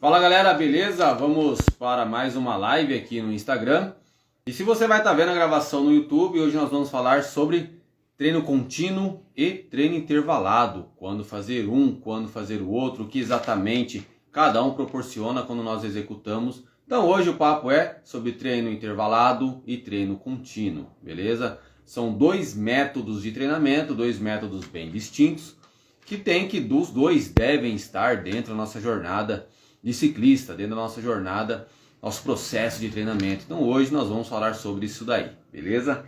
Fala galera, beleza? Vamos para mais uma live aqui no Instagram. E se você vai estar vendo a gravação no YouTube, hoje nós vamos falar sobre treino contínuo e treino intervalado. Quando fazer um, quando fazer o outro, o que exatamente cada um proporciona quando nós executamos. Então hoje o papo é sobre treino intervalado e treino contínuo, beleza? São dois métodos de treinamento, dois métodos bem distintos, dos dois devem estar dentro da nossa jornada de ciclista, dentro da nossa jornada, nosso processo de treinamento. Então hoje nós vamos falar sobre isso daí, beleza?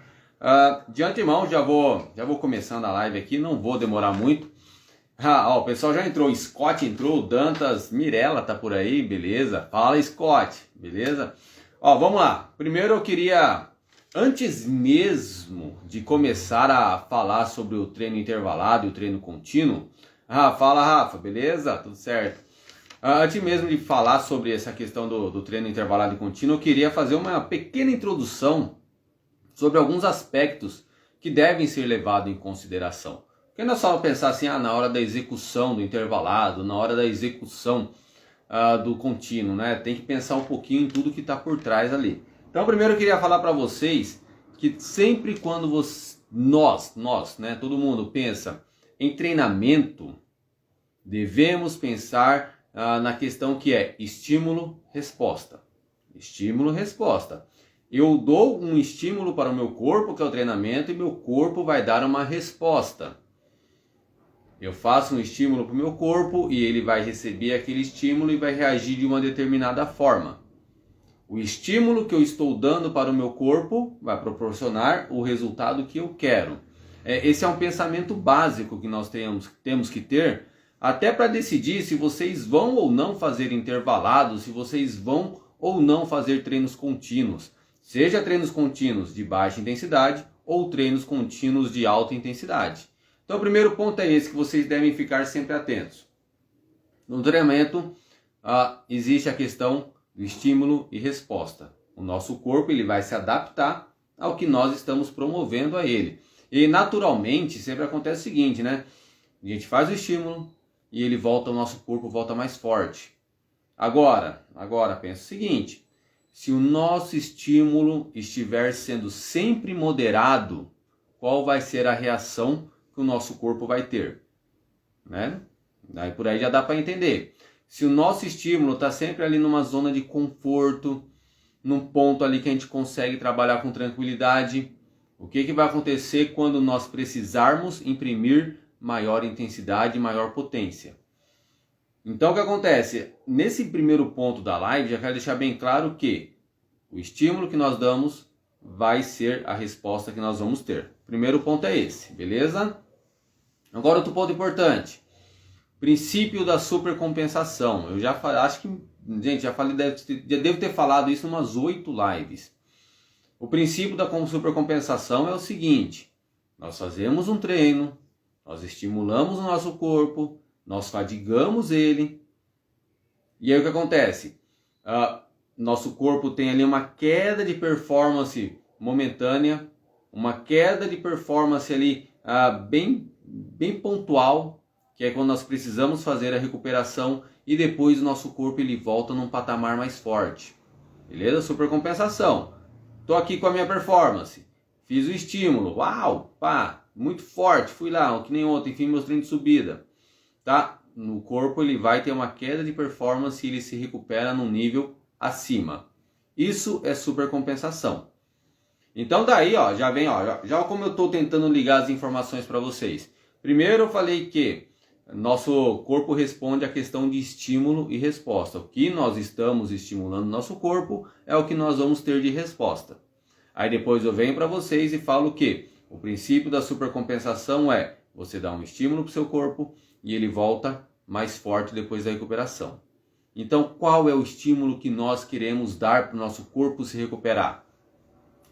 De antemão já vou começando a live aqui, não vou demorar muito. O pessoal já entrou, Scott entrou, Dantas, Mirella tá por aí, beleza? Fala Scott, beleza? Vamos lá. Primeiro eu queria, antes mesmo de começar a falar sobre o treino intervalado e o treino contínuo, fala Rafa, beleza? Tudo certo? Antes mesmo de falar sobre essa questão do treino intervalado e contínuo, eu queria fazer uma pequena introdução sobre alguns aspectos que devem ser levados em consideração. Porque não é só pensar assim, na hora da execução do intervalado, na hora da execução do contínuo, né? Tem que pensar um pouquinho em tudo que está por trás ali. Então, primeiro eu queria falar para vocês que sempre quando nós, né, todo mundo pensa em treinamento, devemos pensar na questão que é estímulo-resposta. Estímulo-resposta. Eu dou um estímulo para o meu corpo, que é o treinamento, e meu corpo vai dar uma resposta. Eu faço um estímulo para o meu corpo e ele vai receber aquele estímulo e vai reagir de uma determinada forma. O estímulo que eu estou dando para o meu corpo vai proporcionar o resultado que eu quero. Esse é um pensamento básico que nós temos que ter, até para decidir se vocês vão ou não fazer intervalados, se vocês vão ou não fazer treinos contínuos. Seja treinos contínuos de baixa intensidade ou treinos contínuos de alta intensidade. Então o primeiro ponto é esse que vocês devem ficar sempre atentos. No treinamento existe a questão do estímulo e resposta. O nosso corpo ele vai se adaptar ao que nós estamos promovendo a ele. E naturalmente sempre acontece o seguinte, né? A gente faz o estímulo e ele volta, o nosso corpo volta mais forte. Agora pensa o seguinte, se o nosso estímulo estiver sendo sempre moderado, qual vai ser a reação que o nosso corpo vai ter? Né? Daí por aí já dá para entender. Se o nosso estímulo está sempre ali numa zona de conforto, num ponto ali que a gente consegue trabalhar com tranquilidade, o que vai acontecer quando nós precisarmos imprimir maior intensidade e maior potência? Então o que acontece? Nesse primeiro ponto da live, já quero deixar bem claro que o estímulo que nós damos vai ser a resposta que nós vamos ter. O primeiro ponto é esse, beleza? Agora outro ponto importante. Princípio da supercompensação. Eu já falei, acho que, gente, já devo ter falado isso em umas 8 lives. O princípio da supercompensação é o seguinte: nós fazemos um treino, nós estimulamos o nosso corpo, nós fadigamos ele, e aí o que acontece? Nosso corpo tem ali uma queda de performance momentânea, uma queda de performance ali bem pontual, que é quando nós precisamos fazer a recuperação e depois o nosso corpo ele volta num patamar mais forte. Beleza? Supercompensação. Estou aqui com a minha performance, fiz o estímulo, uau, muito forte, fui lá, que nem ontem, fiz meus treinos de subida. Tá? No corpo ele vai ter uma queda de performance e ele se recupera num nível acima. Isso é supercompensação. Então daí, já vem, já como eu estou tentando ligar as informações para vocês. Primeiro eu falei que nosso corpo responde à questão de estímulo e resposta. O que nós estamos estimulando no nosso corpo é o que nós vamos ter de resposta. Aí depois eu venho para vocês e falo que o princípio da supercompensação é você dar um estímulo para o seu corpo e ele volta mais forte depois da recuperação. Então, qual é o estímulo que nós queremos dar para o nosso corpo se recuperar?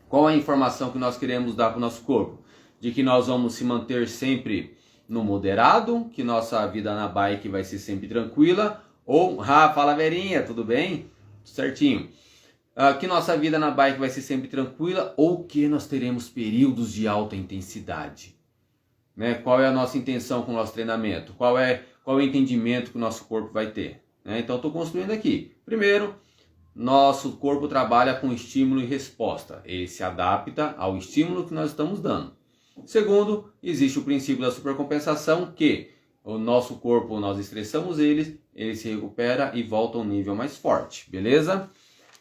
Qual a informação que nós queremos dar para o nosso corpo? De que nós vamos se manter sempre no moderado, que nossa vida na bike vai ser sempre tranquila, ou, fala Verinha, tudo bem? Tudo certinho. Que nossa vida na bike vai ser sempre tranquila, ou que nós teremos períodos de alta intensidade. Né? Qual é a nossa intenção com o nosso treinamento? Qual é o entendimento que o nosso corpo vai ter? né? Então estou construindo aqui. Primeiro, nosso corpo trabalha com estímulo e resposta. Ele se adapta ao estímulo que nós estamos dando. Segundo, existe o princípio da supercompensação, que o nosso corpo, nós estressamos ele se recupera e volta a um nível mais forte, beleza?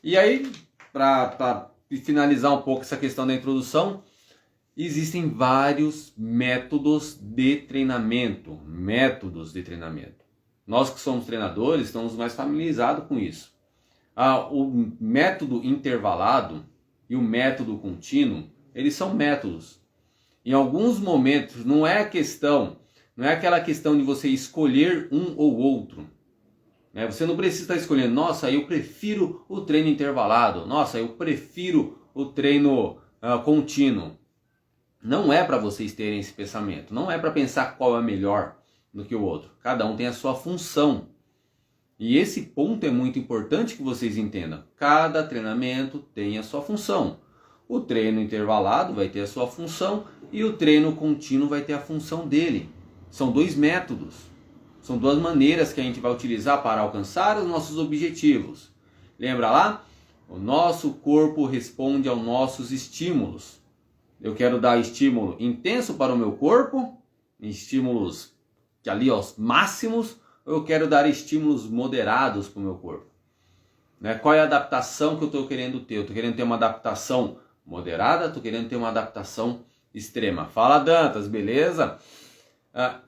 E aí, para finalizar um pouco essa questão da introdução, existem vários métodos de treinamento. Nós que somos treinadores estamos mais familiarizados com isso. O método intervalado e o método contínuo, eles são métodos. Em alguns momentos, não é aquela questão de você escolher um ou outro. Né? Você não precisa estar escolhendo, nossa, eu prefiro o treino intervalado, nossa, eu prefiro o treino contínuo. Não é para vocês terem esse pensamento, não é para pensar qual é melhor do que o outro. Cada um tem a sua função. E esse ponto é muito importante que vocês entendam. Cada treinamento tem a sua função. O treino intervalado vai ter a sua função e o treino contínuo vai ter a função dele. São dois métodos. São duas maneiras que a gente vai utilizar para alcançar os nossos objetivos. Lembra lá? O nosso corpo responde aos nossos estímulos. Eu quero dar estímulo intenso para o meu corpo, estímulos que ali aos máximos, ou eu quero dar estímulos moderados para o meu corpo. Né? Qual é a adaptação que eu estou querendo ter? Eu estou querendo ter uma adaptação moderada, estou querendo ter uma adaptação extrema. Fala, Dantas, beleza?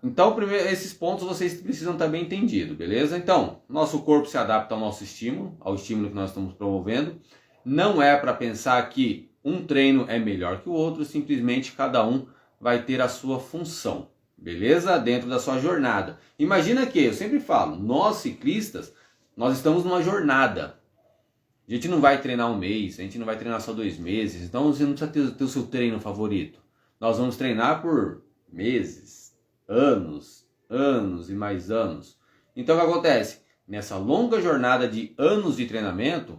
Então, primeiro, esses pontos vocês precisam estar bem entendidos, beleza? Então, nosso corpo se adapta ao nosso estímulo, ao estímulo que nós estamos promovendo. Não é para pensar que um treino é melhor que o outro, simplesmente cada um vai ter a sua função, beleza? Dentro da sua jornada. Imagina que, eu sempre falo, nós ciclistas, nós estamos numa jornada. A gente não vai treinar um mês, a gente não vai treinar só 2 meses, então você não precisa ter o seu treino favorito. Nós vamos treinar por meses, anos e mais anos. Então o que acontece? Nessa longa jornada de anos de treinamento,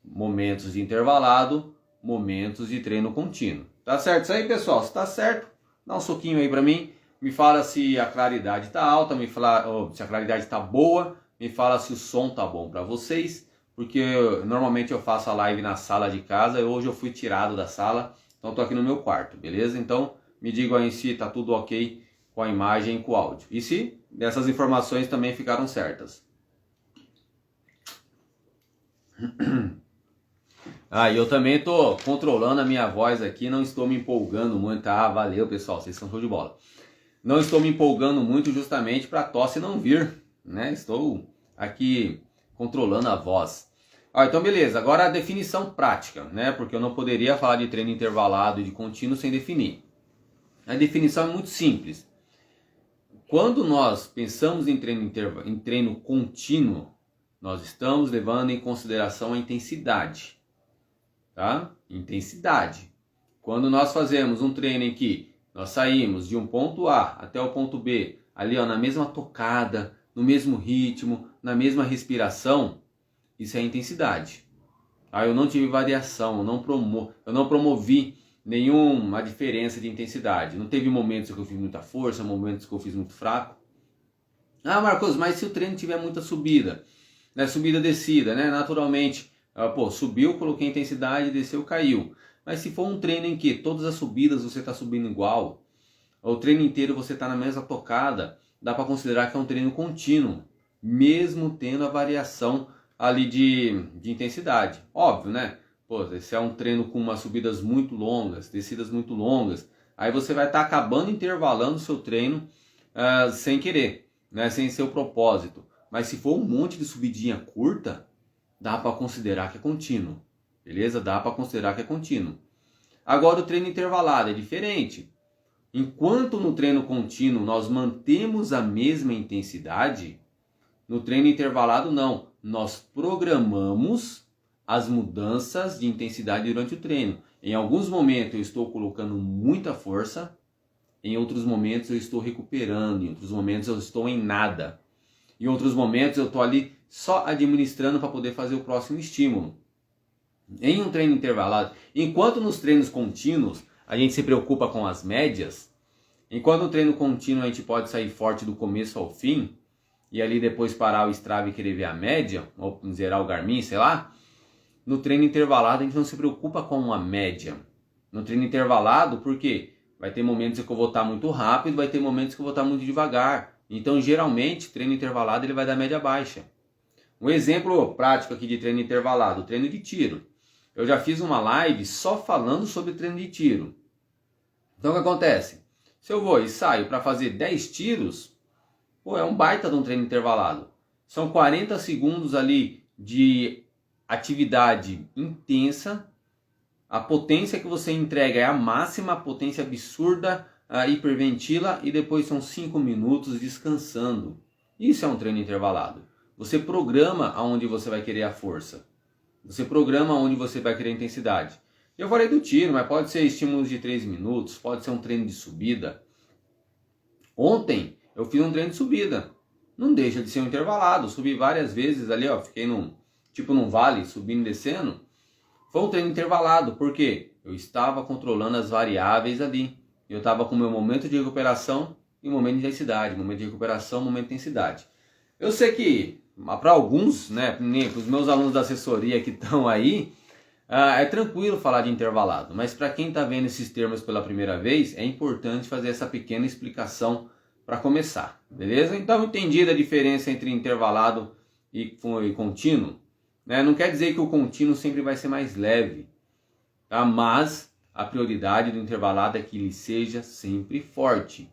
momentos de intervalado, momentos de treino contínuo. Tá certo isso aí, pessoal? Se tá certo, dá um soquinho aí pra mim. Me fala se a claridade está alta, me fala se a claridade está boa, me fala se o som tá bom para vocês, porque normalmente eu faço a live na sala de casa, hoje eu fui tirado da sala, então estou aqui no meu quarto, beleza? Então me digam aí se tá tudo ok com a imagem e com o áudio. E se essas informações também ficaram certas. E eu também estou controlando a minha voz aqui, não estou me empolgando muito. Valeu, pessoal, vocês são show de bola. Não estou me empolgando muito justamente para a tosse não vir, né? Estou aqui controlando a voz. Então beleza, agora a definição prática, né? Porque eu não poderia falar de treino intervalado e de contínuo sem definir. A definição é muito simples. Quando nós pensamos em treino contínuo, nós estamos levando em consideração a intensidade, tá? Intensidade. Quando nós fazemos um treino em que nós saímos de um ponto A até o ponto B, ali na mesma tocada, no mesmo ritmo, na mesma respiração, isso é intensidade. Eu não tive variação, eu não promovi nenhuma diferença de intensidade. Não teve momentos que eu fiz muita força, momentos que eu fiz muito fraco. Marcos, mas se o treino tiver muita subida, né, subida descida, né, naturalmente, subiu, coloquei intensidade, desceu, caiu. Mas se for um treino em que todas as subidas você está subindo igual, o treino inteiro você está na mesma tocada, dá para considerar que é um treino contínuo, mesmo tendo a variação ali de intensidade. Óbvio, né? Se é um treino com umas subidas muito longas, descidas muito longas, aí você vai estar acabando intervalando o seu treino sem querer, né? Sem seu propósito. Mas se for um monte de subidinha curta, dá para considerar que é contínuo. Beleza? Dá para considerar que é contínuo. Agora o treino intervalado é diferente. Enquanto no treino contínuo nós mantemos a mesma intensidade, no treino intervalado não. Nós programamos as mudanças de intensidade durante o treino. Em alguns momentos eu estou colocando muita força, em outros momentos eu estou recuperando, em outros momentos eu estou em nada. Em outros momentos eu estou ali só administrando para poder fazer o próximo estímulo. Em um treino intervalado, enquanto nos treinos contínuos a gente se preocupa com as médias, enquanto no treino contínuo a gente pode sair forte do começo ao fim, e ali depois parar o Strava e querer ver a média, ou zerar o Garmin, sei lá, no treino intervalado a gente não se preocupa com uma média. No treino intervalado, por quê? Vai ter momentos que eu vou estar muito rápido, vai ter momentos que eu vou estar muito devagar. Então, geralmente, treino intervalado ele vai dar média baixa. Um exemplo prático aqui de treino intervalado, treino de tiro. Eu já fiz uma live só falando sobre treino de tiro. Então, o que acontece? Se eu vou e saio para fazer 10 tiros, é um baita de um treino intervalado. São 40 segundos ali de atividade intensa. A potência que você entrega é a máxima, a potência absurda, a hiperventila, e depois são 5 minutos descansando. Isso é um treino intervalado. Você programa aonde você vai querer a força. Você programa aonde você vai querer a intensidade. Eu falei do tiro, mas pode ser estímulos de 3 minutos, pode ser um treino de subida. Ontem eu fiz um treino de subida. Não deixa de ser um intervalado. Subi várias vezes ali, fiquei num vale, subindo e descendo. Foi um treino intervalado, porque eu estava controlando as variáveis ali. Eu estava com o meu momento de recuperação e momento de intensidade. Momento de recuperação, momento de intensidade. Eu sei que, para alguns, né, para os meus alunos da assessoria que estão aí, é tranquilo falar de intervalado. Mas para quem está vendo esses termos pela primeira vez, é importante fazer essa pequena explicação para começar. Beleza? Então, entendida a diferença entre intervalado e contínuo. Não quer dizer que o contínuo sempre vai ser mais leve, tá? Mas a prioridade do intervalado é que ele seja sempre forte.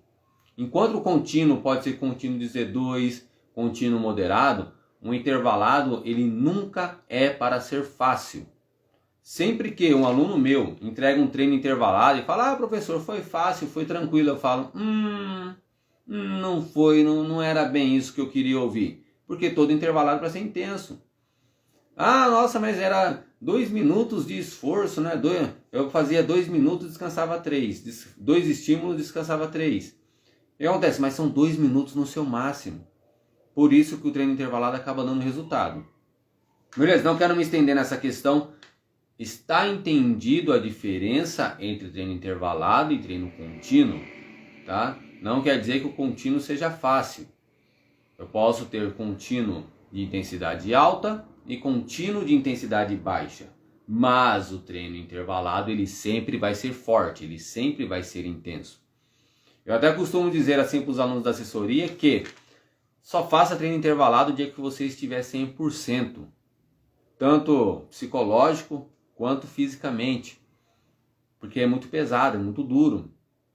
Enquanto o contínuo pode ser contínuo de Z2, contínuo moderado, um intervalado ele nunca é para ser fácil. Sempre que um aluno meu entrega um treino intervalado e fala, professor, foi fácil, foi tranquilo, eu falo, não foi, não era bem isso que eu queria ouvir. Porque todo intervalado é para ser intenso. Nossa, mas era 2 minutos de esforço, né? Eu fazia 2 minutos, descansava 3. 2 estímulos, descansava 3. O que acontece? Mas são 2 minutos no seu máximo. Por isso que o treino intervalado acaba dando resultado. Beleza? Não quero me estender nessa questão. Está entendido a diferença entre treino intervalado e treino contínuo? Tá? Não quer dizer que o contínuo seja fácil. Eu posso ter contínuo de intensidade alta e contínuo de intensidade baixa, mas o treino intervalado ele sempre vai ser forte, ele sempre vai ser intenso. Eu até costumo dizer assim para os alunos da assessoria que só faça treino intervalado o dia que você estiver 100%, tanto psicológico quanto fisicamente, porque é muito pesado, é muito duro,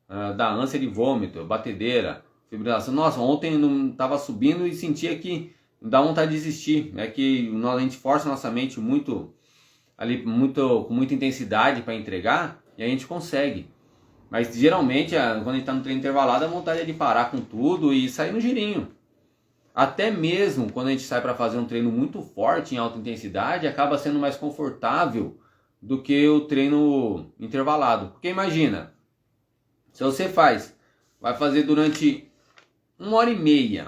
dá ânsia de vômito, batedeira, fibrilação. Nossa, ontem não estava subindo e sentia que dá vontade de desistir. É que a gente força a nossa mente com muita intensidade para entregar e a gente consegue. Mas geralmente, quando a gente está no treino intervalado, a vontade é de parar com tudo e sair no girinho. Até mesmo quando a gente sai para fazer um treino muito forte, em alta intensidade, acaba sendo mais confortável do que o treino intervalado. Porque imagina, se você vai fazer durante 1h30,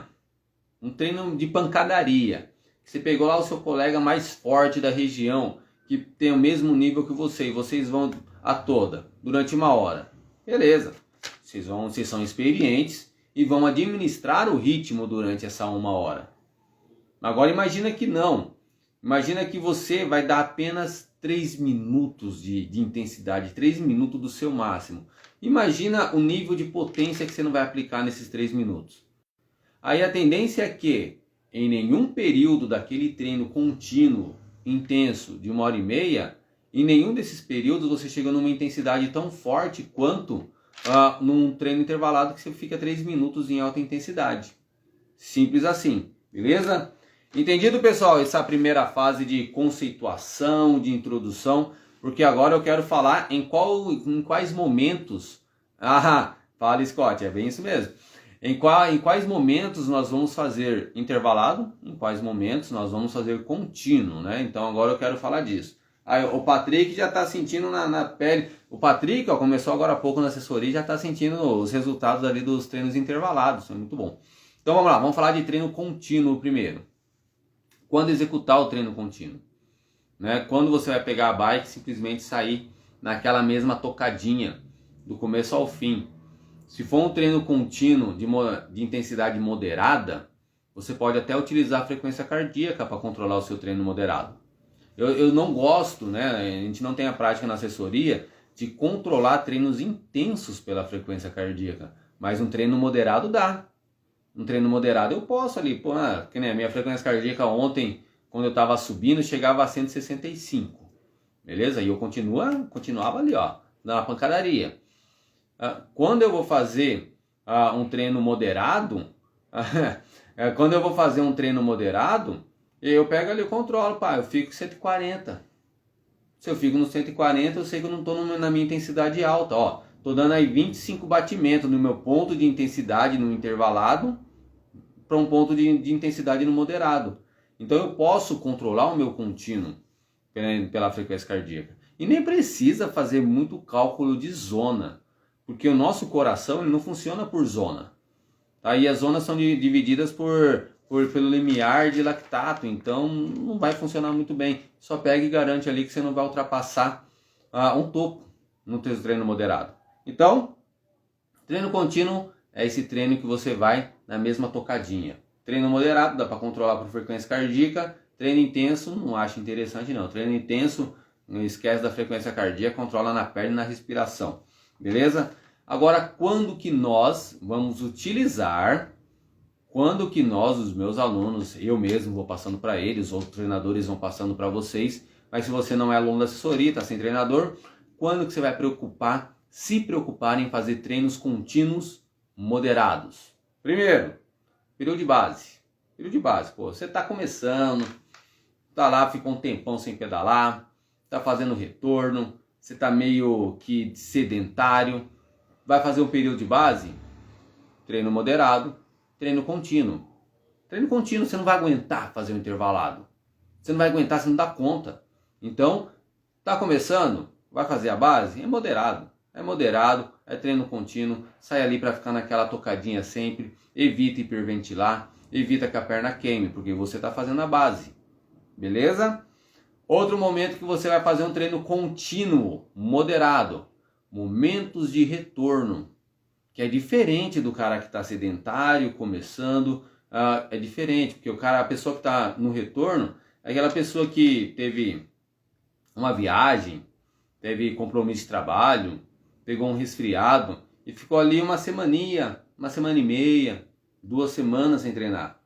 um treino de pancadaria, você pegou lá o seu colega mais forte da região, que tem o mesmo nível que você, e vocês vão a toda, durante 1 hora. Beleza, vocês são experientes e vão administrar o ritmo durante essa 1 hora. Agora imagina que não. Imagina que você vai dar apenas 3 minutos de intensidade, 3 minutos do seu máximo. Imagina o nível de potência que você não vai aplicar nesses 3 minutos. Aí a tendência é que em nenhum período daquele treino contínuo, intenso, de 1h30, em nenhum desses períodos você chega numa intensidade tão forte quanto num treino intervalado que você fica 3 minutos em alta intensidade. Simples assim, beleza? Entendido, pessoal, essa primeira fase de conceituação, de introdução, porque agora eu quero falar em quais momentos... fala Scott, é bem isso mesmo. Em quais momentos nós vamos fazer intervalado, em quais momentos nós vamos fazer contínuo, né? Então agora eu quero falar disso. Aí, o Patrick já está sentindo na pele. O Patrick começou agora há pouco na assessoria e já está sentindo os resultados ali dos treinos intervalados. É muito bom. Então vamos lá, vamos falar de treino contínuo primeiro. Quando executar o treino contínuo? Né? Quando você vai pegar a bike e simplesmente sair naquela mesma tocadinha, do começo ao fim. Se for um treino contínuo de intensidade moderada, você pode até utilizar a frequência cardíaca para controlar o seu treino moderado. Eu não gosto, né? A gente não tem a prática na assessoria de controlar treinos intensos pela frequência cardíaca, mas um treino moderado dá. Um treino moderado eu posso ali, pô, que nem a minha frequência cardíaca ontem, quando eu estava subindo, chegava a 165, beleza? E eu continuava ali, ó, na pancadaria. Quando eu vou fazer um treino moderado, eu pego ali o controlo, pá, eu fico 140. Se eu fico no 140, eu sei que eu não estou na minha intensidade alta, ó. Tô dando aí 25 batimentos no meu ponto de intensidade no intervalado para um ponto de intensidade no moderado. Então eu posso controlar o meu contínuo pela frequência cardíaca. E nem precisa fazer muito cálculo de zona, porque o nosso coração ele não funciona por zona. Tá? E as zonas são divididas pelo limiar de lactato, então não vai funcionar muito bem. Só pega e garante ali que você não vai ultrapassar um topo no teu treino moderado. Então, treino contínuo é esse treino que você vai na mesma tocadinha. Treino moderado dá para controlar por frequência cardíaca. Treino intenso não acho interessante não. Treino intenso, não esquece da frequência cardíaca, controla na perna e na respiração. Beleza? Agora, quando que nós vamos utilizar, os meus alunos, eu mesmo vou passando para eles, outros treinadores vão passando para vocês, mas se você não é aluno da assessoria, está sem treinador, quando que você vai se preocupar em fazer treinos contínuos moderados? Primeiro, período de base. Período de base, pô, você está começando, tá lá, fica um tempão sem pedalar, tá fazendo retorno, você tá meio que sedentário, vai fazer um período de base? Treino moderado, treino contínuo. Treino contínuo você não vai aguentar fazer um intervalado. Você não vai aguentar, você não dá conta. Então, tá começando, vai fazer a base? É moderado. É treino contínuo, sai ali para ficar naquela tocadinha sempre, evita hiperventilar, evita que a perna queime, porque você está fazendo a base, beleza? Outro momento que você vai fazer um treino contínuo, moderado, momentos de retorno, que é diferente do cara que está sedentário, começando, é diferente, porque a pessoa que está no retorno, é aquela pessoa que teve uma viagem, teve compromisso de trabalho, pegou um resfriado e ficou ali uma semana e meia, 2 semanas sem treinar.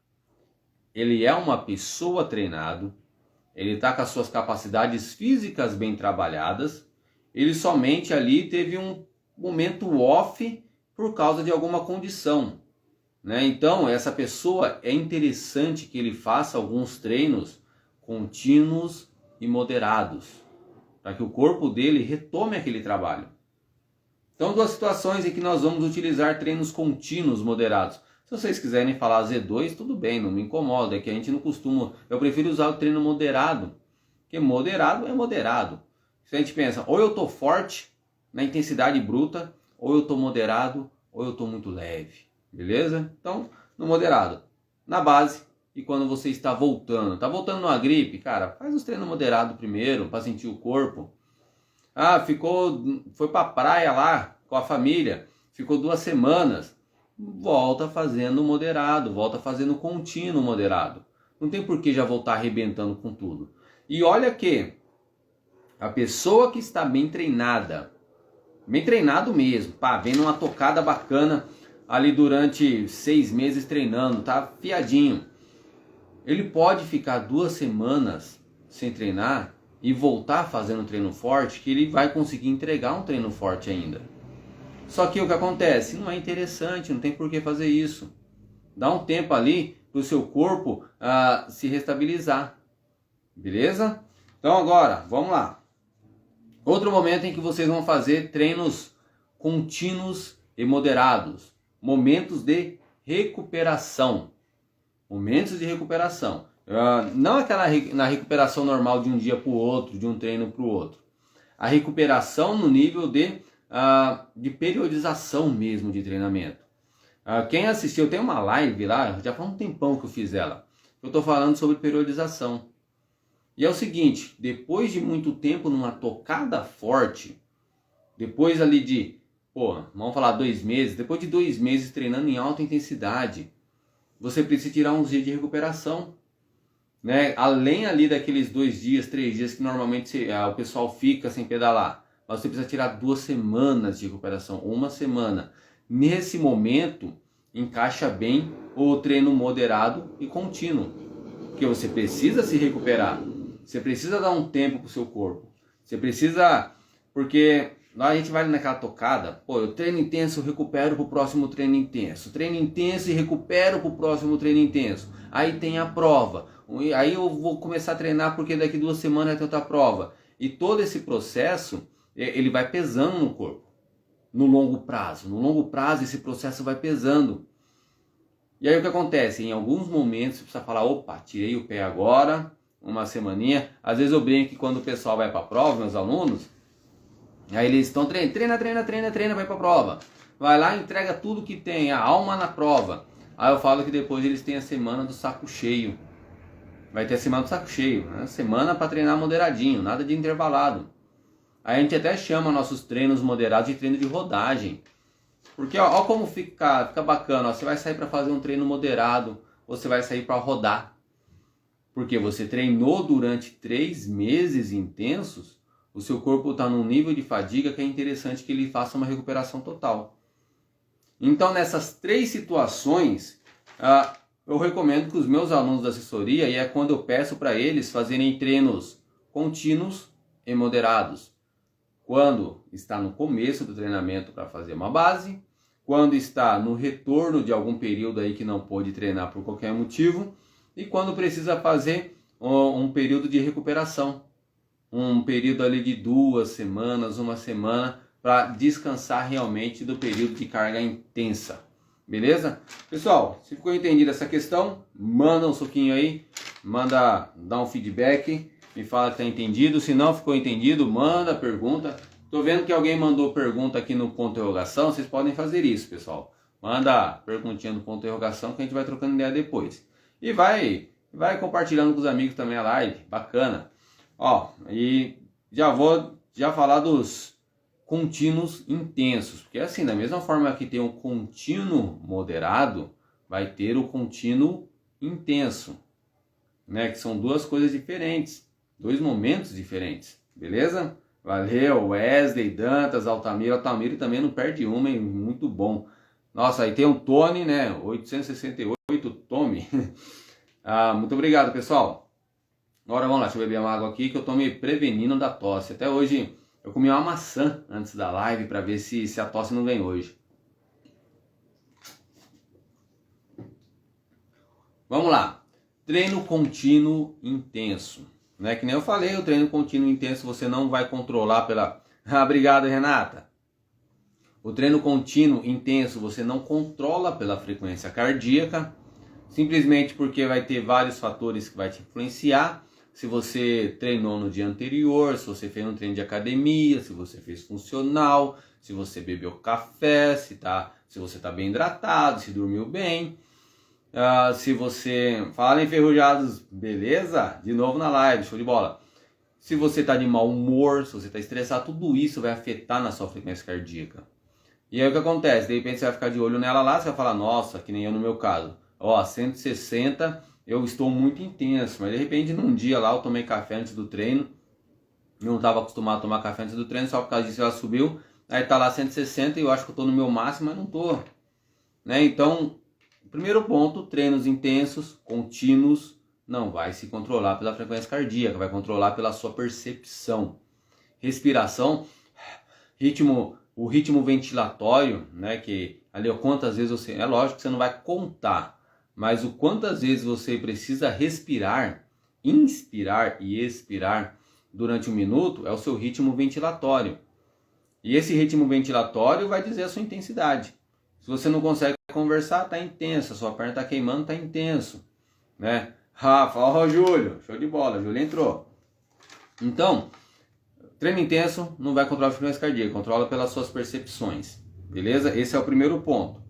Ele é uma pessoa treinado, ele está com as suas capacidades físicas bem trabalhadas, ele somente ali teve um momento off por causa de alguma condição, né? Então, essa pessoa é interessante que ele faça alguns treinos contínuos e moderados, para que o corpo dele retome aquele trabalho. Então, 2 situações em que nós vamos utilizar treinos contínuos moderados. Se vocês quiserem falar Z2, tudo bem, não me incomoda, é que a gente não costuma... Eu prefiro usar o treino moderado, porque moderado é moderado. Se a gente pensa, ou eu estou forte na intensidade bruta, ou eu estou moderado, ou eu estou muito leve, beleza? Então, no moderado, na base, e quando você está voltando numa gripe, cara, faz os treinos moderados primeiro, para sentir o corpo. Foi pra praia lá com a família, ficou 2 semanas, volta fazendo moderado, volta fazendo contínuo moderado. Não tem por que já voltar arrebentando com tudo. E olha que a pessoa que está bem treinado mesmo, vendo uma tocada bacana ali durante 6 meses treinando, tá fiadinho. Ele pode ficar 2 semanas sem treinar e voltar fazendo treino forte, que ele vai conseguir entregar um treino forte ainda. Só que o que acontece? Não é interessante, não tem por que fazer isso. Dá um tempo ali para o seu corpo se restabilizar. Beleza? Então agora, vamos lá. Outro momento em que vocês vão fazer treinos contínuos e moderados. Momentos de recuperação. Momentos de recuperação. Não na recuperação normal de um dia para o outro, de um treino para o outro. A recuperação no nível de periodização mesmo de treinamento. Quem assistiu, tem uma live lá, já faz um tempão que eu fiz ela. Eu estou falando sobre periodização. E é o seguinte, depois de muito tempo numa tocada forte, depois ali de, vamos falar 2 meses, depois de 2 meses treinando em alta intensidade, você precisa tirar uns dias de recuperação, né? Além ali daqueles 2 dias, 3 dias que normalmente o pessoal fica sem pedalar. Mas você precisa tirar 2 semanas de recuperação, 1 semana. Nesse momento, encaixa bem o treino moderado e contínuo. Porque você precisa se recuperar. Você precisa dar um tempo para o seu corpo. Você precisa... Porque lá a gente vai naquela tocada. Pô, eu treino intenso, recupero para o próximo treino intenso. Treino intenso e recupero para o próximo treino intenso. Aí tem a prova. Aí eu vou começar a treinar porque daqui 2 semanas vai ter outra prova. E todo esse processo, ele vai pesando no corpo. No longo prazo. No longo prazo esse processo vai pesando. E aí o que acontece? Em alguns momentos você precisa falar, opa, tirei o pé agora, 1 semaninha. Às vezes eu brinco que quando o pessoal vai para a prova, meus alunos, aí eles estão treina, vai para a prova. Vai lá e entrega tudo que tem, a alma na prova. Aí eu falo que depois eles têm a semana do saco cheio. Vai ter a semana do saco cheio, né? Semana para treinar moderadinho, nada de intervalado. Aí a gente até chama nossos treinos moderados de treino de rodagem. Porque ó como fica bacana, ó, você vai sair para fazer um treino moderado, você vai sair para rodar. Porque você treinou durante 3 meses intensos, o seu corpo está num nível de fadiga que é interessante que ele faça uma recuperação total. Então nessas 3 situações, eu recomendo que os meus alunos da assessoria, e é quando eu peço para eles fazerem treinos contínuos e moderados. Quando está no começo do treinamento para fazer uma base, quando está no retorno de algum período aí que não pôde treinar por qualquer motivo, e quando precisa fazer um período de recuperação, um período ali de 2 semanas, 1 semana, para descansar realmente do período de carga intensa. Beleza? Pessoal, se ficou entendido essa questão, manda um soquinho aí, dá um feedback, me fala que está entendido. Se não ficou entendido, manda pergunta. Tô vendo que alguém mandou pergunta aqui no ponto de interrogação, vocês podem fazer isso, pessoal. Manda perguntinha no ponto de interrogação que a gente vai trocando ideia depois. E vai compartilhando com os amigos também a live, bacana. Ó, e já falar dos contínuos intensos, porque assim, da mesma forma que tem o contínuo moderado, vai ter o contínuo intenso, né? Que são 2 coisas diferentes, 2 momentos diferentes, beleza? Valeu, Wesley, Dantas, Altamiro também não perde uma, hein? Muito bom. Nossa, aí tem um Tony, né? 868 Tommy. Muito obrigado, pessoal. Agora vamos lá, deixa eu beber uma água aqui que eu tô me prevenindo da tosse. Até hoje eu comi uma maçã antes da live para ver se a tosse não vem hoje. Vamos lá. Treino contínuo intenso. Né? Que nem eu falei, o treino contínuo intenso você não vai controlar pela... Obrigado, Renata. O treino contínuo intenso você não controla pela frequência cardíaca, simplesmente porque vai ter vários fatores que vai te influenciar. Se você treinou no dia anterior, se você fez um treino de academia, se você fez funcional, se você bebeu café, se você está bem hidratado, se dormiu bem. Se você... Fala enferrujados, beleza? De novo na live, show de bola. Se você está de mau humor, se você está estressado, tudo isso vai afetar na sua frequência cardíaca. E aí o que acontece? De repente você vai ficar de olho nela lá, você vai falar, nossa, que nem eu no meu caso. Ó, 160, eu estou muito intenso, mas de repente num dia lá eu tomei café antes do treino. Eu não estava acostumado a tomar café antes do treino, só por causa disso ela subiu. Aí tá lá 160 e eu acho que eu estou no meu máximo, mas não estou. Né? Então... Primeiro ponto, treinos intensos, contínuos, não vai se controlar pela frequência cardíaca, vai controlar pela sua percepção. Respiração, o ritmo ventilatório, né, que ali quantas vezes você... É lógico que você não vai contar, mas o quantas vezes você precisa respirar, inspirar e expirar durante 1 minuto é o seu ritmo ventilatório. E esse ritmo ventilatório vai dizer a sua intensidade. Se você não consegue conversar, tá intenso, a sua perna tá queimando, tá intenso, né? Rafa, ó, Júlio, show de bola, Júlio entrou. Então, treino intenso não vai controlar a frequência cardíaca, controla pelas suas percepções, beleza? Esse é o primeiro ponto.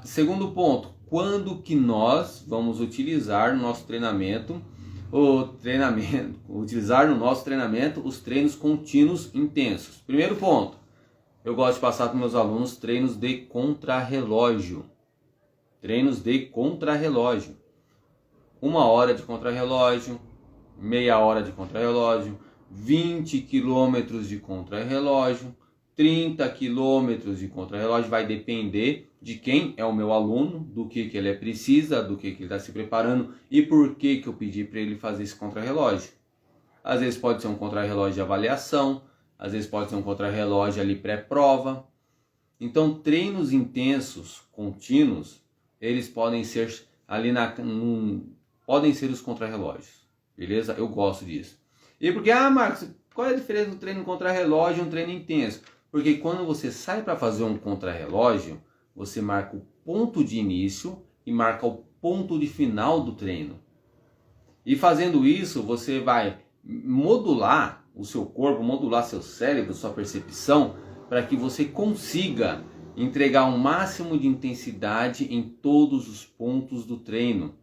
Segundo ponto, quando que nós vamos utilizar no nosso treinamento, os treinos contínuos intensos? Primeiro ponto. Eu gosto de passar para meus alunos treinos de contrarrelógio. treinos de contrarrelógio. 1 hora de contrarrelógio, meia hora de contrarrelógio, 20 quilômetros de contrarrelógio, 30 quilômetros de contrarrelógio. Vai depender de quem é o meu aluno, do que ele precisa, do que ele está se preparando e por que eu pedi para ele fazer esse contrarrelógio. Às vezes pode ser um contrarrelógio de avaliação, às vezes pode ser um contrarrelógio ali pré-prova. Então, treinos intensos, contínuos, eles podem ser ali podem ser os contrarrelógios, beleza? Eu gosto disso. E porque, Marcos, qual é a diferença do treino contrarrelógio e um treino intenso? Porque quando você sai para fazer um contrarrelógio, você marca o ponto de início e marca o ponto de final do treino. E fazendo isso, você vai modular o seu corpo, modular seu cérebro, sua percepção, para que você consiga entregar o máximo de intensidade em todos os pontos do treino.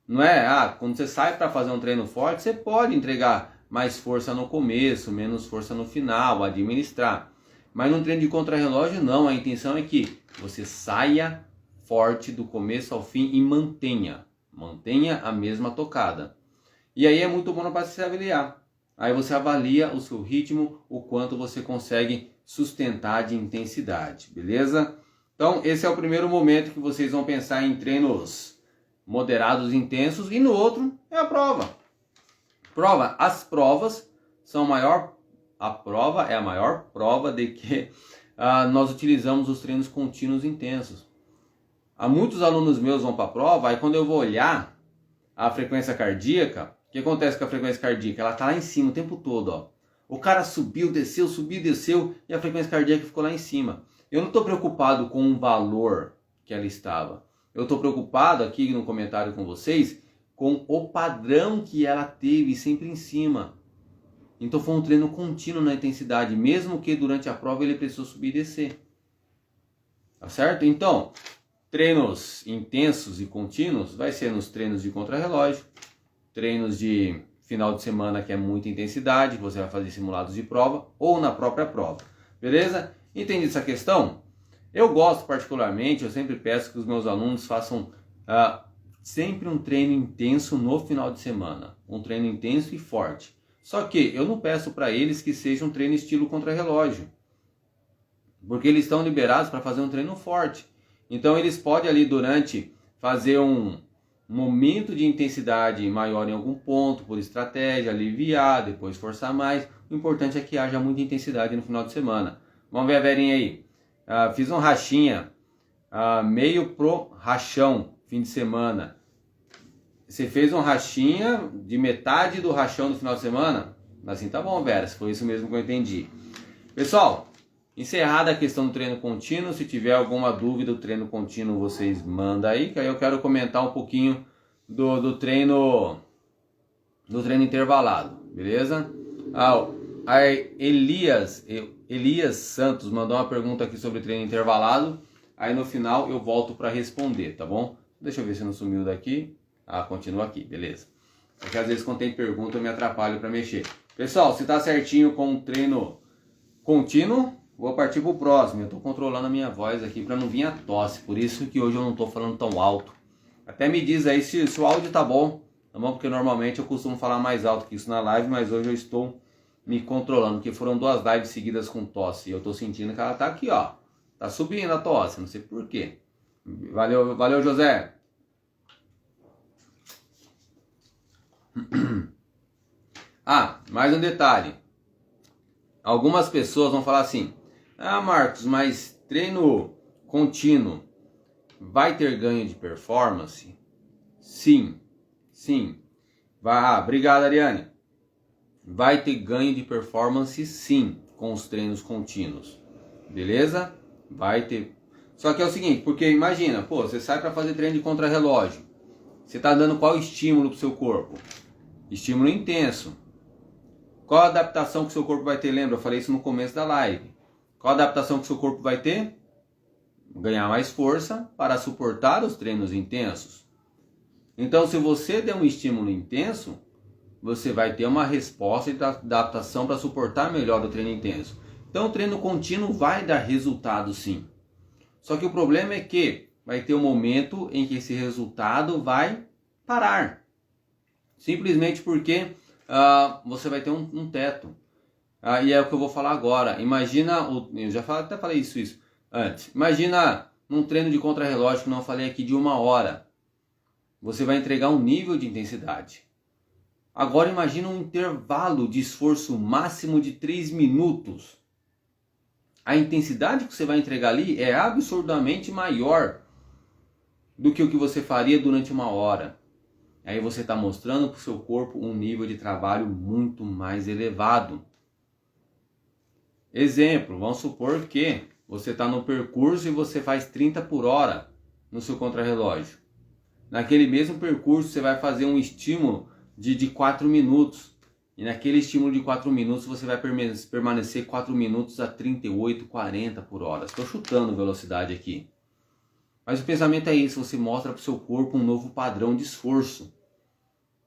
Não é, quando você sai para fazer um treino forte, você pode entregar mais força no começo, menos força no final, administrar. Mas no treino de contrarrelógio não, a intenção é que você saia forte do começo ao fim e mantenha a mesma tocada. E aí é muito bom para se avaliar. Aí você avalia o seu ritmo, o quanto você consegue sustentar de intensidade, beleza? Então esse é o primeiro momento que vocês vão pensar em treinos moderados e intensos, e no outro é a prova. As provas são a prova é a maior prova de que nós utilizamos os treinos contínuos intensos. Há muitos alunos meus vão para a prova, aí quando eu vou olhar a frequência cardíaca, o que acontece com a frequência cardíaca? Ela está lá em cima o tempo todo, ó. O cara subiu, desceu, e a frequência cardíaca ficou lá em cima. Eu não estou preocupado com o valor que ela estava. Eu estou preocupado aqui no comentário com vocês com o padrão que ela teve sempre em cima. Então foi um treino contínuo na intensidade, mesmo que durante a prova ele precisou subir e descer. Tá certo? Então, treinos intensos e contínuos vai ser nos treinos de contrarrelógio, treinos de final de semana que é muita intensidade, você vai fazer simulados de prova ou na própria prova. Beleza? Entendi essa questão? Eu gosto particularmente, eu sempre peço que os meus alunos façam sempre um treino intenso no final de semana. Um treino intenso e forte. Só que eu não peço para eles que seja um treino estilo contrarrelógio. Porque eles estão liberados para fazer um treino forte. Então eles podem ali durante fazer um momento de intensidade maior em algum ponto, por estratégia, aliviar, depois forçar mais. O importante é que haja muita intensidade no final de semana. Vamos ver a Verinha aí. Fiz um rachinha, meio pro rachão, fim de semana. Você fez um rachinha de metade do rachão no final de semana? Assim tá bom, Vera, se foi isso mesmo que eu entendi. Pessoal, encerrada a questão do treino contínuo, se tiver alguma dúvida do treino contínuo, vocês mandam aí, que aí eu quero comentar um pouquinho do treino intervalado, beleza? A Elias Santos mandou uma pergunta aqui sobre treino intervalado, aí no final eu volto para responder, tá bom? Deixa eu ver se não sumiu daqui. Continua aqui, beleza. Porque às vezes quando tem pergunta eu me atrapalho para mexer. Pessoal, se tá certinho com o treino contínuo, vou partir pro próximo. Eu tô controlando a minha voz aqui para não vir a tosse, por isso que hoje eu não tô falando tão alto. Até me diz aí se o áudio tá bom? Porque normalmente eu costumo falar mais alto que isso na live, mas hoje eu estou me controlando, porque foram 2 lives seguidas com tosse. E eu tô sentindo que ela tá aqui, ó. Tá subindo a tosse, não sei por quê. Valeu, José. Mais um detalhe. Algumas pessoas vão falar assim: Marcos, mas treino contínuo vai ter ganho de performance? Sim. Obrigado, Ariane. Vai ter ganho de performance sim com os treinos contínuos. Beleza? Vai ter. Só que é o seguinte, porque imagina, você sai para fazer treino de contrarrelógio. Você está dando qual estímulo para o seu corpo? Estímulo intenso. Qual a adaptação que o seu corpo vai ter? Lembra? Eu falei isso no começo da live. Qual a adaptação que o seu corpo vai ter? Ganhar mais força para suportar os treinos intensos. Então, se você der um estímulo intenso, você vai ter uma resposta de adaptação para suportar melhor o treino intenso. Então, o treino contínuo vai dar resultado sim. Só que o problema é que vai ter um momento em que esse resultado vai parar. Simplesmente porque você vai ter um teto. E é o que eu vou falar agora. Imagina, eu já até falei isso antes. Imagina num treino de contrarrelógio que não falei aqui de 1 hora. Você vai entregar um nível de intensidade. Agora imagina um intervalo de esforço máximo de 3 minutos. A intensidade que você vai entregar ali é absurdamente maior do que o que você faria durante 1 hora. Aí você está mostrando para o seu corpo um nível de trabalho muito mais elevado. Exemplo, vamos supor que você está no percurso e você faz 30 por hora no seu contrarrelógio. Naquele mesmo percurso você vai fazer um estímulo de 4 minutos. E naquele estímulo de 4 minutos você vai permanecer 4 minutos a 38, 40 por hora. Estou chutando velocidade aqui. Mas o pensamento é isso, você mostra para o seu corpo um novo padrão de esforço.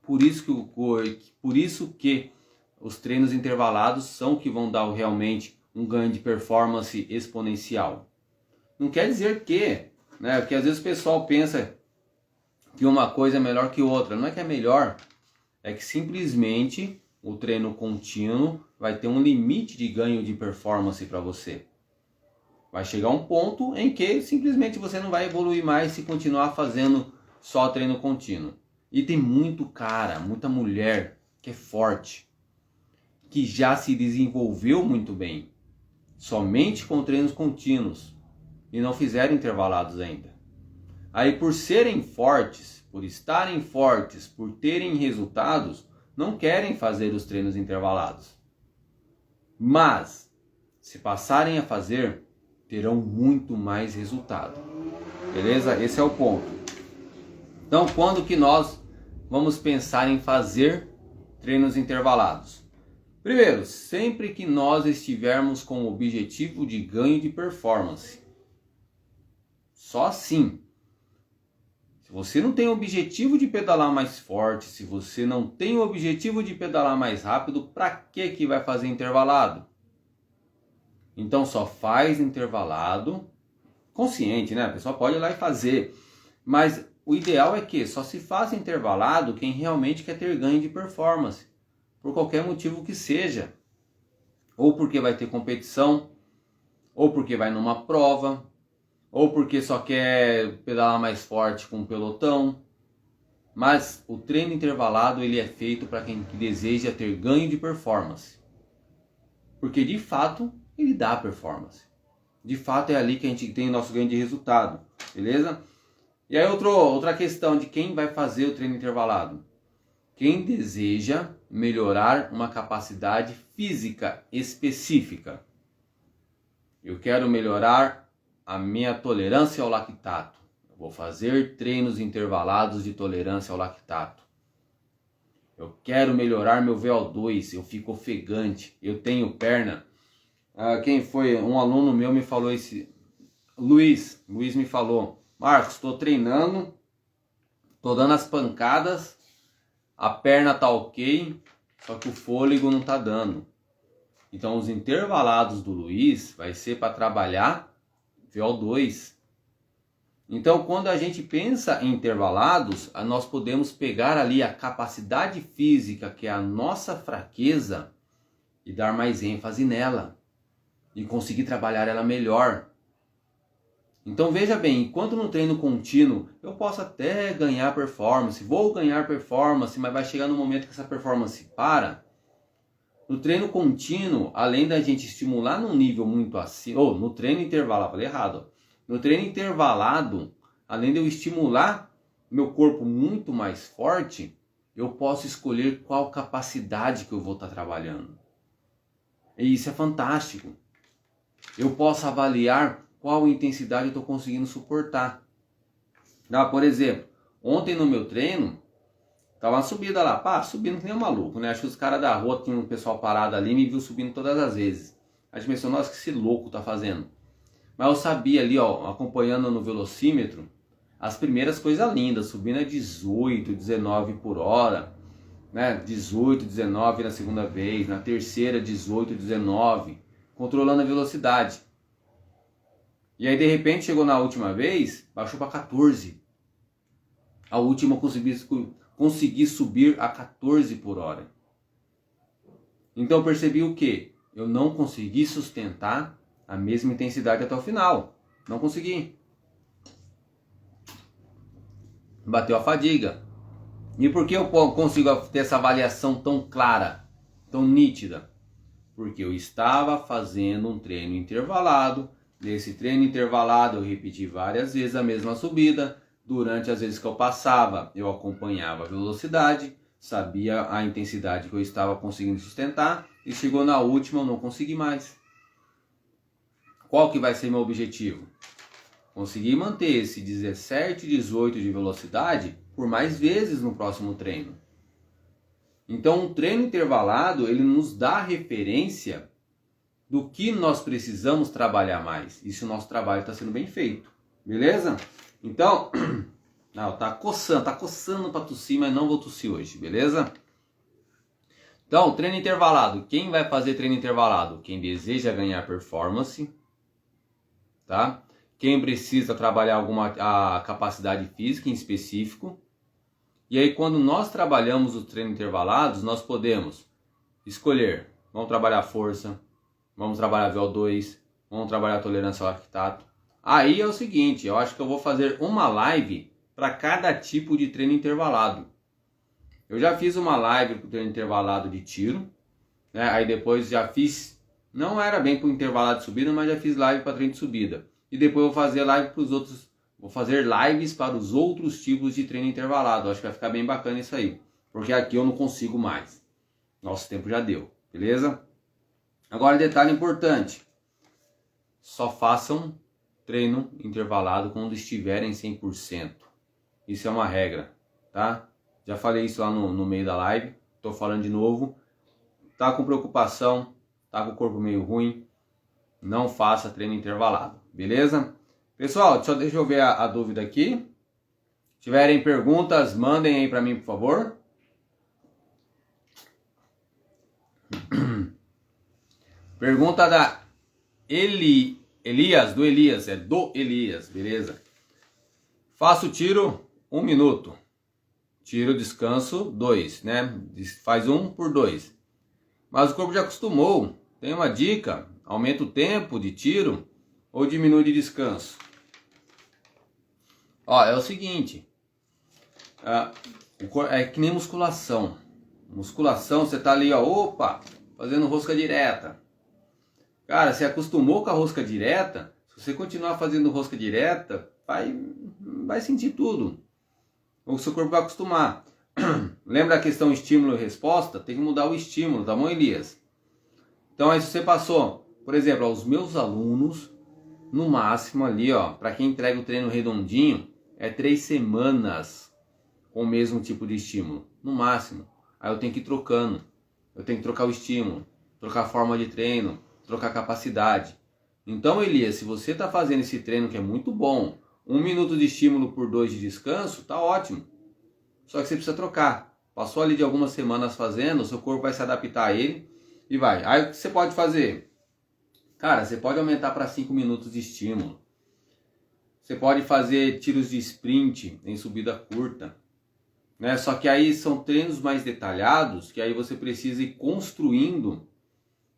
Por isso que os treinos intervalados são que vão dar realmente um ganho de performance exponencial. Não quer dizer que, porque às vezes o pessoal pensa que uma coisa é melhor que outra. Não é que é melhor, é que simplesmente o treino contínuo vai ter um limite de ganho de performance para você. Vai chegar um ponto em que simplesmente você não vai evoluir mais se continuar fazendo só treino contínuo. E tem muito cara, muita mulher que é forte, que já se desenvolveu muito bem, somente com treinos contínuos, e não fizeram intervalados ainda. Aí por serem fortes, por estarem fortes, por terem resultados, não querem fazer os treinos intervalados. Mas, se passarem a fazer, terão muito mais resultado. Beleza? Esse é o ponto. Então, quando que nós vamos pensar em fazer treinos intervalados? Primeiro, sempre que nós estivermos com o objetivo de ganho de performance. Só assim. Se você não tem o objetivo de pedalar mais forte, se você não tem o objetivo de pedalar mais rápido, para que vai fazer intervalado? Então só faz intervalado consciente, né? A pessoa pode ir lá e fazer, mas o ideal é que só se faça intervalado quem realmente quer ter ganho de performance, por qualquer motivo que seja. Ou porque vai ter competição, ou porque vai numa prova, ou porque só quer pedalar mais forte com um pelotão. Mas o treino intervalado ele é feito para quem deseja ter ganho de performance. Porque de fato ele dá performance. De fato é ali que a gente tem o nosso ganho de resultado. Beleza? E aí outra questão de quem vai fazer o treino intervalado. Quem deseja melhorar uma capacidade física específica. Eu quero melhorar a minha tolerância ao lactato. Eu vou fazer treinos intervalados de tolerância ao lactato. Eu quero melhorar meu VO2, eu fico ofegante, eu tenho perna. Quem foi? Um aluno meu me falou Luiz me falou, Marcos, estou treinando, estou dando as pancadas, a perna tá ok, só que o fôlego não tá dando. Então os intervalados do Luiz vai ser para trabalhar VO2. Então quando a gente pensa em intervalados, nós podemos pegar ali a capacidade física, que é a nossa fraqueza, e dar mais ênfase nela. E conseguir trabalhar ela melhor. Então veja bem, enquanto no treino contínuo eu posso até ganhar performance, vou ganhar performance, mas vai chegar no momento que essa performance para. No treino contínuo, além da gente estimular num nível muito acima, no treino intervalado, falei errado. No treino intervalado, além de eu estimular meu corpo muito mais forte, eu posso escolher qual capacidade que eu vou estar trabalhando. E isso é fantástico. Eu posso avaliar qual intensidade eu estou conseguindo suportar. Por exemplo, ontem no meu treino, tava uma subida lá, subindo que nem um maluco, né? Acho que os caras da rua, tinha um pessoal parado ali, me viu subindo todas as vezes. A gente pensou, nossa, que esse louco tá fazendo. Mas eu sabia ali, acompanhando no velocímetro, as primeiras coisas lindas, subindo a 18, 19 por hora, né? 18, 19 na segunda vez, na terceira 18, 19, controlando a velocidade. E aí de repente chegou na última vez, baixou para 14. A última eu consegui subir a 14 por hora. Então eu percebi o quê? Eu não consegui sustentar a mesma intensidade até o final. Não consegui. Bateu a fadiga. E por que eu consigo ter essa avaliação tão clara, tão nítida? Porque eu estava fazendo um treino intervalado. Nesse treino intervalado eu repeti várias vezes a mesma subida. Durante as vezes que eu passava, eu acompanhava a velocidade, sabia a intensidade que eu estava conseguindo sustentar. E chegou na última, eu não consegui mais. Qual que vai ser meu objetivo? Conseguir manter esse 17, 18 de velocidade por mais vezes no próximo treino. Então, um treino intervalado, ele nos dá referência do que nós precisamos trabalhar mais. E se o nosso trabalho está sendo bem feito. Beleza? Então, tá coçando para tossir, mas não vou tossir hoje, beleza? Então, treino intervalado. Quem vai fazer treino intervalado? Quem deseja ganhar performance, tá? Quem precisa trabalhar a capacidade física em específico. E aí, quando nós trabalhamos os treinos intervalados, nós podemos escolher. Vamos trabalhar força, vamos trabalhar VO2, vamos trabalhar tolerância ao lactato. Aí é o seguinte, eu acho que eu vou fazer uma live para cada tipo de treino intervalado. Eu já fiz uma live para o treino intervalado de tiro, né? Aí depois já fiz, não era bem para o intervalado de subida, mas já fiz live para treino de subida. E depois eu vou fazer live para os outros, vou fazer lives para os outros tipos de treino intervalado. Acho que vai ficar bem bacana isso aí, porque aqui eu não consigo mais. Nosso tempo já deu, beleza? Agora detalhe importante, só façam treino intervalado quando estiverem 100%. Isso é uma regra, tá? Já falei isso lá no meio da live, tô falando de novo. Tá com preocupação, tá com o corpo meio ruim, não faça treino intervalado, beleza? Pessoal, deixa eu ver a dúvida aqui. Se tiverem perguntas, mandem aí para mim, por favor. Pergunta da Elias, do Elias, beleza? Faço tiro 1 minuto. Tiro, descanso 2, né? Faz 1 por 2. Mas o corpo já acostumou. Tem uma dica, aumenta o tempo de tiro ou diminui de descanso. Ó, é o seguinte, é que nem musculação. Musculação, você tá ali, ó, opa, fazendo rosca direta. Cara, você acostumou com a rosca direta, se você continuar fazendo rosca direta, vai sentir tudo. O seu corpo vai acostumar. Lembra a questão estímulo e resposta? Tem que mudar o estímulo, tá bom, Elias? Então aí se você passou, por exemplo, aos meus alunos, no máximo ali, ó, para quem entrega o treino redondinho, é 3 semanas com o mesmo tipo de estímulo, no máximo. Aí eu tenho que ir trocando, eu tenho que trocar o estímulo, trocar a forma de treino, trocar a capacidade. Então, Elias, se você está fazendo esse treino que é muito bom, 1 minuto de estímulo por 2 de descanso, tá ótimo. Só que você precisa trocar. Passou ali de algumas semanas fazendo, o seu corpo vai se adaptar a ele e vai. Aí o que você pode fazer? Cara, você pode aumentar para 5 minutos de estímulo. Você pode fazer tiros de sprint em subida curta, né? Só que aí são treinos mais detalhados, que aí você precisa ir construindo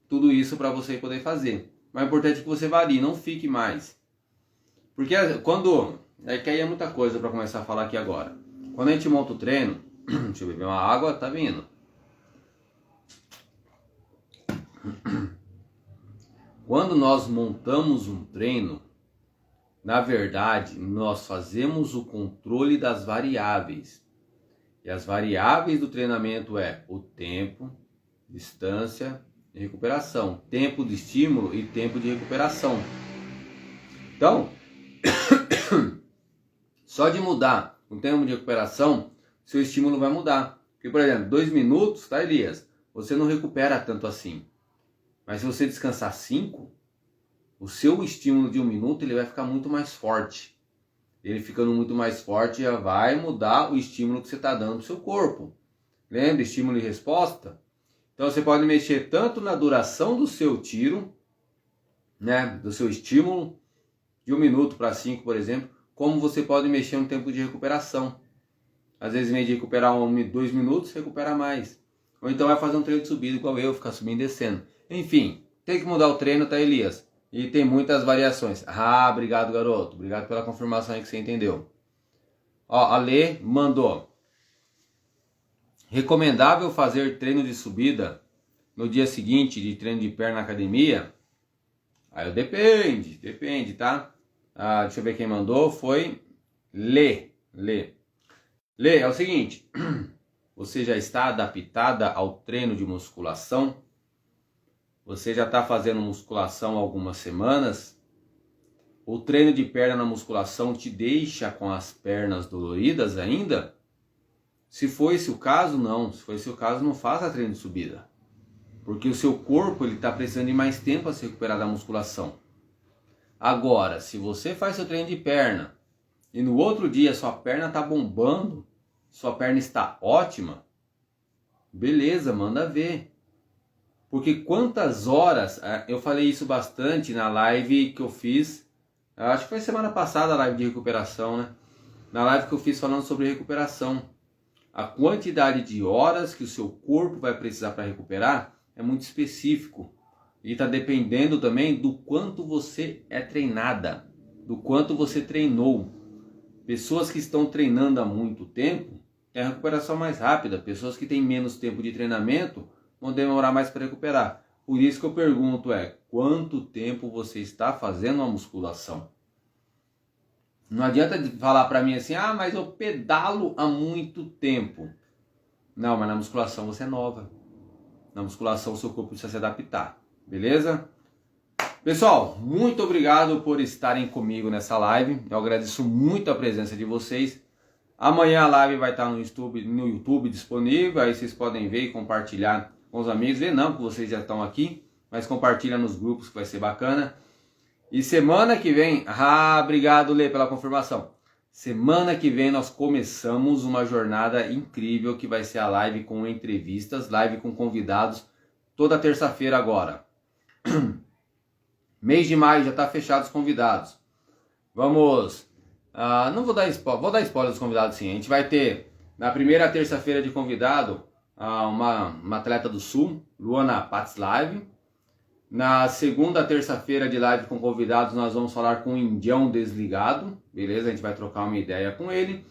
tudo isso para você poder fazer. Mas o importante é que você varie, não fique mais. Porque quando... É que aí é muita coisa para começar a falar aqui agora. Quando a gente monta o treino... Deixa eu beber uma água, tá vindo. Quando nós montamos um treino, na verdade, nós fazemos o controle das variáveis. E as variáveis do treinamento é o tempo, distância e recuperação. Tempo de estímulo e tempo de recuperação. Então, só de mudar o tempo de recuperação, seu estímulo vai mudar. Porque, por exemplo, 2 minutos, tá, Elias? Você não recupera tanto assim. Mas se você descansar 5, o seu estímulo de 1 minuto ele vai ficar muito mais forte. Ele ficando muito mais forte já vai mudar o estímulo que você está dando para o seu corpo. Lembra? Estímulo e resposta? Então você pode mexer tanto na duração do seu tiro, né, do seu estímulo, de 1 minuto para 5, por exemplo, como você pode mexer no tempo de recuperação. Às vezes, em vez de recuperar 2 minutos, recupera mais. Ou então vai fazer um treino de subida igual eu, ficar subindo e descendo. Enfim, tem que mudar o treino, tá, Elias? E tem muitas variações. Ah, obrigado, garoto. Obrigado pela confirmação aí que você entendeu. Ó, a Lê mandou. Recomendável fazer treino de subida no dia seguinte de treino de perna na academia? Aí depende, tá? Deixa eu ver quem mandou. Foi Lê, é o seguinte. Você já está adaptada ao treino de musculação? Você já está fazendo musculação há algumas semanas? O treino de perna na musculação te deixa com as pernas doloridas ainda? Se for esse o caso, não. Se for esse o caso, não faça treino de subida. Porque o seu corpo está precisando de mais tempo para se recuperar da musculação. Agora, se você faz seu treino de perna e no outro dia sua perna está bombando, sua perna está ótima, beleza, manda ver. Porque quantas horas, eu falei isso bastante na live que eu fiz, acho que foi semana passada a live de recuperação, né? Na live que eu fiz falando sobre recuperação. A quantidade de horas que o seu corpo vai precisar para recuperar é muito específico. E está dependendo também do quanto você é treinada, do quanto você treinou. Pessoas que estão treinando há muito tempo têm a recuperação mais rápida. Pessoas que têm menos tempo de treinamento vão demorar mais para recuperar. Por isso que eu pergunto quanto tempo você está fazendo a musculação? Não adianta falar para mim assim, mas eu pedalo há muito tempo. Não, mas na musculação você é nova. Na musculação o seu corpo precisa se adaptar. Beleza? Pessoal, muito obrigado por estarem comigo nessa live. Eu agradeço muito a presença de vocês. Amanhã a live vai estar no YouTube disponível. Aí vocês podem ver e compartilhar com os amigos. Ver não, porque vocês já estão aqui. Mas compartilha nos grupos que vai ser bacana. E semana que vem... obrigado, Lê, pela confirmação. Semana que vem nós começamos uma jornada incrível que vai ser a live com entrevistas, live com convidados, toda terça-feira agora. Mês de maio já está fechado os convidados. Vamos... não vou dar spoiler, vou dar spoiler dos convidados sim. A gente vai ter, na primeira terça-feira de convidado, uma atleta do Sul, Luana Patslave. Na segunda terça-feira de live com convidados, nós vamos falar com o Indião Desligado, beleza? A gente vai trocar uma ideia com ele.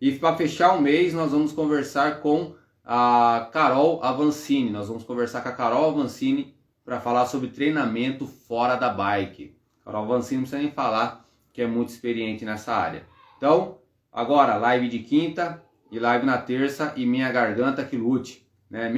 E para fechar o mês, nós vamos conversar com a Carol Avancini. Nós vamos conversar com a Carol Avancini para falar sobre treinamento fora da bike. Carol Avancini não precisa nem falar, que é muito experiente nessa área. Então, agora, live de quinta e live na terça e minha garganta que lute, né?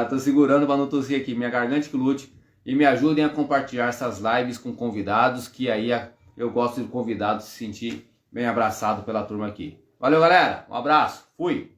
Tô segurando para não tossir aqui, minha garganta que lute, e me ajudem a compartilhar essas lives com convidados, que aí eu gosto de convidados se sentir bem abraçado pela turma aqui. Valeu, galera, um abraço, fui!